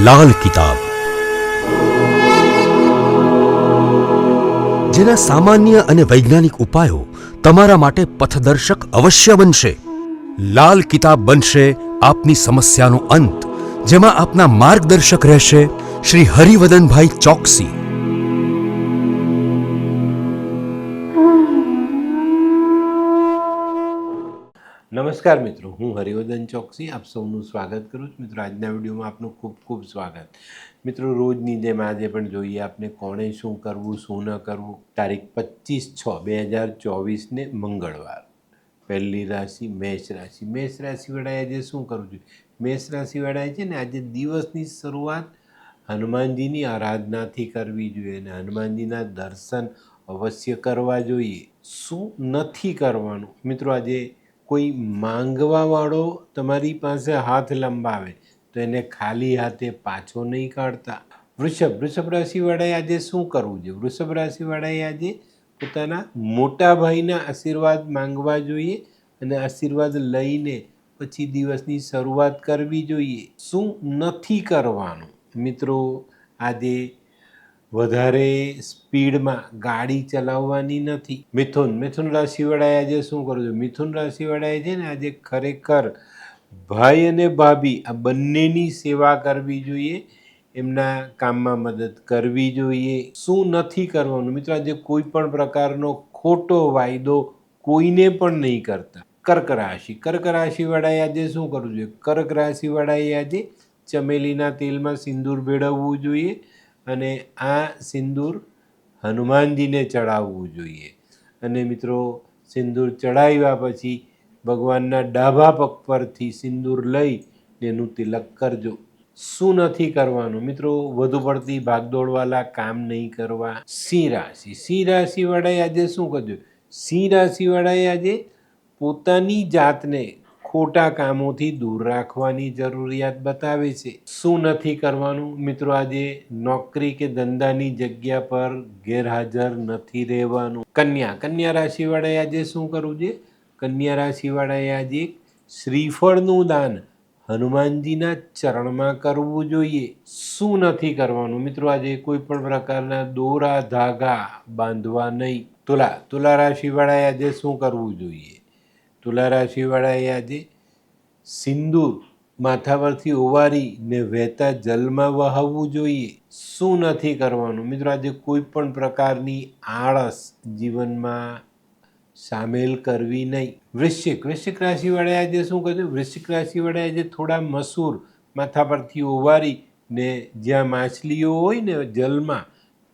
લાલ કિતાબ, જેના સામાન્ય અને વૈજ્ઞાનિક ઉપાયો તમારા માટે પથદર્શક અવશ્ય બનશે. લાલ કિતાબ બનશે આપની સમસ્યાનો અંત, જેમાં આપના માર્ગદર્શક રહેશે શ્રી હરિવદનભાઈ ચોકસી. નમસ્કાર મિત્રો, હું હરિવર્ધન ચોકસી આપ સૌનું સ્વાગત કરું છું. મિત્રો, આજના વિડીયોમાં આપનું ખૂબ ખૂબ સ્વાગત. મિત્રો, રોજની જેમ આજે પણ જોઈએ આપણે કોણે શું કરવું શું ન કરવું. તારીખ 25/6/2024 મંગળવાર. પહેલી રાશિ મેષ રાશિ. મેષ રાશિવાળાએ આજે શું કરવું જોઈએ? મેષ રાશિવાળાએ છે ને આજે દિવસની શરૂઆત હનુમાનજીની આરાધનાથી કરવી જોઈએ અને હનુમાનજીના દર્શન અવશ્ય કરવા જોઈએ. શું નથી કરવાનું? મિત્રો, આજે કોઈ માંગવાવાળો તમારી પાસે હાથ લંબાવે તો એને ખાલી હાથે પાછો નહીં કાઢતા. વૃષભ રાશિવાળાએ આજે શું કરવું જોઈએ? વૃષભ રાશિવાળાએ આજે પોતાના મોટા ભાઈના આશીર્વાદ માંગવા જોઈએ અને આશીર્વાદ લઈને પછી દિવસની શરૂઆત કરવી જોઈએ. શું નથી કરવાનું? મિત્રો, આજે વધારે સ્પીડમાં ગાડી ચલાવવાની નથી. મિથુન રાશિવાળાએ આજે શું કરવું જોઈએ? મિથુન રાશિવાળાએ છે ને આજે ખરેખર ભાઈ અને ભાભી આ બંનેની સેવા કરવી જોઈએ, એમના કામમાં મદદ કરવી જોઈએ. શું નથી કરવાનું? મિત્રો, આજે કોઈ પણ પ્રકારનો ખોટો વાયદો કોઈને પણ નહીં કરતા. કર્ક રાશિવાળાએ આજે શું કરવું જોઈએ? કર્ક રાશિવાળાએ આજે ચમેલીના તેલમાં સિંદૂર ભેળવવું જોઈએ અને આ સિંદૂર હનુમાનજીને ચડાવવું જોઈએ. અને મિત્રો, સિંદૂર ચડાવ્યા પછી ભગવાનના ડાબા પગ પરથી સિંદૂર લઈ એનું તિલક કરજો. શું નથી કરવાનું? મિત્રો, વધુ પડતી ભાગદોડવાળા કામ નહીં કરવા. સિંહ રાશિવાળાએ આજે શું કરવું? સિંહ રાશિવાળાએ આજે પોતાની જાતને ખોટા કામોથી દૂર રાખવાની જરૂરિયાત બતાવે છે. શું નથી કરવાનું? મિત્રો, આજે નોકરી કે ધંધાની જગ્યા પર ગેરહાજર નથી રહેવાનું. કન્યા રાશિવાળાએ આજે શું કરવું છે? કન્યા રાશિવાળાએ આજે શ્રીફળનું દાન હનુમાનજીના ચરણમાં કરવું જોઈએ. શું નથી કરવાનું? મિત્રો, આજે કોઈ પણ પ્રકારના દોરા ધાગા બાંધવા નહીં. તુલા રાશિવાળાએ આજે શું કરવું જોઈએ? તુલા રાશિવાળાએ આજે સિંદૂર માથા પરથી ઓવારીને વહેતા જલમાં વહાવવું જોઈએ. શું નથી કરવાનું? મિત્રો, આજે કોઈ પણ પ્રકારની આળસ જીવનમાં સામેલ કરવી નહીં. વૃશ્ચિક રાશિવાળાએ આજે શું કર્યું? વૃશ્ચિક રાશિવાળાએ આજે થોડા મસૂર માથા પરથી ઓવારીને જ્યાં માછલીઓ હોય ને જલમાં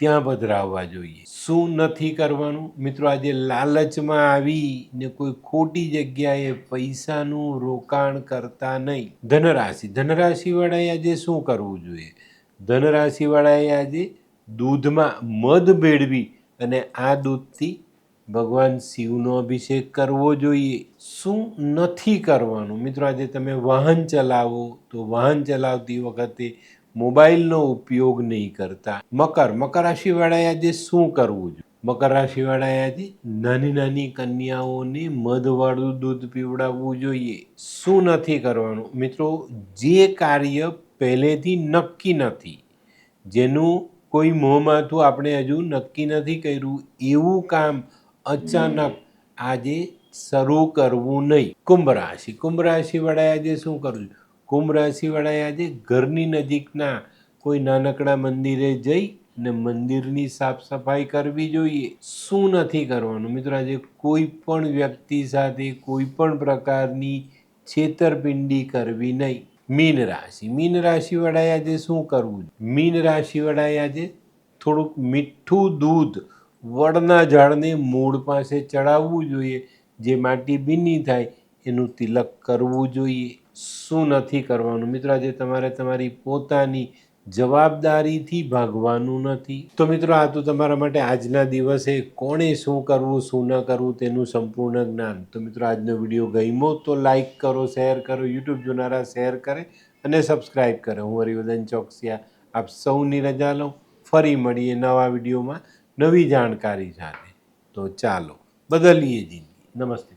ત્યાં પધરાવવા જોઈએ. શું નથી કરવાનું? મિત્રો, આજે લાલચમાં આવીને કોઈ ખોટી જગ્યાએ પૈસાનું રોકાણ કરતા નહીં. ધનરાશિવાળાએ આજે શું કરવું જોઈએ? ધનરાશિવાળાએ આજે દૂધમાં મધ ભેળવી અને આ દૂધથી ભગવાન શિવનો અભિષેક કરવો જોઈએ. શું નથી કરવાનું? મિત્રો, આજે તમે વાહન ચલાવો તો વાહન ચલાવતી વખતે મોબાઈલનો ઉપયોગ નહીં કરતા. મકર રાશિવાળાએ આજે શું કરવું જોઈએ? મકર રાશિવાળાએ આજે નાની કન્યાઓને મધવાળું દૂધ પીવડાવવું જોઈએ. શું નથી કરવાનું? મિત્રો, જે કાર્ય પહેલેથી નક્કી નથી, જેનું કોઈ મોંમાથું આપણે હજુ નક્કી નથી કર્યું, એવું કામ અચાનક આજે શરૂ કરવું નહીં. કુંભ રાશિવાળાએ આજે શું કરવું? કુંભ રાશિવાળાએ આજે ઘરની નજીકના કોઈ નાનકડા મંદિરે જઈ ને મંદિરની સાફ સફાઈ કરવી જોઈએ. શું નથી કરવાનું? મિત્રો, આજે કોઈ પણ વ્યક્તિ સાથે કોઈ પણ પ્રકારની છેતરપિંડી કરવી નહીં. મીન રાશિવાળાએ આજે શું કરવું? મીન રાશિવાળાએ આજે થોડુંક મીઠું દૂધ વડના ઝાડને મૂળ પાસે ચડાવવું જોઈએ. જે માટી ભીની થાય એનું તિલક કરવું જોઈએ. શું નથી કરવાનું? મિત્રો, આજે તમારે તમારી પોતાની જવાબદારીથી ભાગવાનું નથી. તો મિત્રો, આ તો તમારા માટે આજના દિવસે કોણે શું કરવું શું ન કરવું તેનું સંપૂર્ણ જ્ઞાન. તો મિત્રો, આજનો વિડીયો ગમ્યો તો લાઈક કરો, શેર કરો, યુટ્યુબ જોનારા શેર કરે અને સબસ્ક્રાઈબ કરે. હું હરિવર્ધન ચોકસિયા આપ સૌની રજા લઉં. ફરી મળીએ નવા વિડીયોમાં નવી જાણકારી સાથે. તો ચાલો બદલીએ જિંદગી. નમસ્તે.